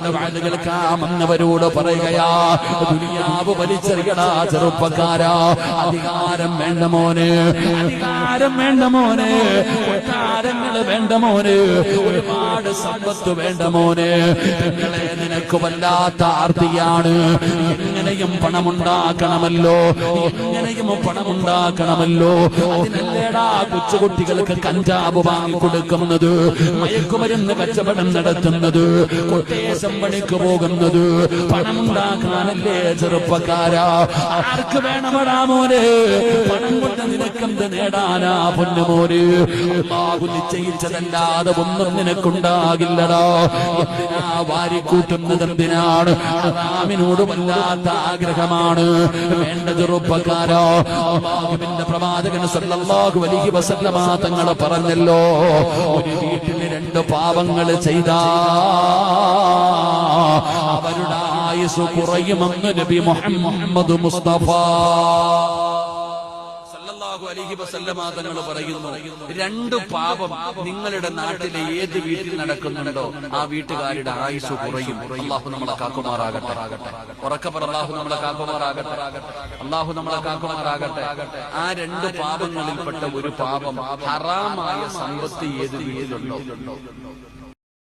തന്നെ വാഴ് കേൾക്കാമെന്നവരോട് പറയുകയാ, ദുനിയാവ് വലിച്ചെറിയടാ ചെറുപ്പക്കാരാ. അധികാരം വേണ്ട മോനെ, അധികാരം വേണ്ട മോനെ, കൊട്ടാരങ്ങൾ വേണ്ട മോനെ, ഒരുപാട് സമ്പത്ത് വേണ്ട മോനെ. നിങ്ങളെ നിനക്ക് വല്ലാത്ത ആർത്തിയാണ്. എങ്ങനെയും പണമുണ്ടാക്കണമല്ലോ, എങ്ങനെയും പണമുണ്ടാക്കണമല്ലോ. അതിനല്ലേടാ കൊച്ചുകുട്ടികൾക്ക് കഞ്ചാവ് വാങ്ങിക്കൊടുക്കുന്നത്, മയക്കുമരുന്ന് കച്ചവടം നടത്തുന്നത്, കൊട്ടേശം പണിക്ക് പോകുന്നത്. പണമുണ്ടാക്കാനല്ലേ ചെറുപ്പക്കാരാ? ആർക്ക് വേണമടാ മോനെ? പണം കൊണ്ട് നിനക്കെന്ത് നേടാനാ പൊന്നുമോന്? അല്ലാഹു നിശ്ചയിച്ചതല്ലാതെ ഒന്നും നിനക്കുണ്ടാകില്ലടാ. എന്തിനാ വാരിക്കൂട്ടുന്നത്? എന്തിനാണ്? ഹറാമിനോട് വല്ലാത്ത ആഗ്രഹമാണ് വേണ്ട ചെറുപ്പക്കാരാ. അല്ലാഹുവിന്റെ പ്രവാചകൻ സല്ലല്ലാഹു അലൈഹി വസല്ലമ തങ്ങൾ പറഞ്ഞല്ലോ, ഒരു വീട്ടിൽ രണ്ട് പാപങ്ങൾ ചെയ്താ അവരുടെ ആയുസ് കുറയുമെന്ന് നബി മുഹമ്മദ് മുസ്തഫ സല്ലല്ലാഹു അലൈഹി വസല്ലമ തങ്ങൾ പറയുന്നു. രണ്ട് പാപം നിങ്ങളുടെ നാട്ടിലെ ഏത് വീട്ടിൽ നടക്കുന്നുണ്ടോ ആ വീട്ടുകാരുടെ ആയുസ് കുറയും. അല്ലാഹു നമ്മളെ കാക്കുമാറാകട്ടെ. ഉറക്കപ്പറ, അല്ലാഹു നമ്മളെ കാക്കുമാറാകട്ടെ. അല്ലാഹു നമ്മളെ കാക്കുമാറാകട്ടെ. ആ രണ്ട് പാപങ്ങളിൽപ്പെട്ട ഒരു പാപം, ഹറാമായ സമ്പത്ത് ഏത് വീട്ടിലുണ്ടോ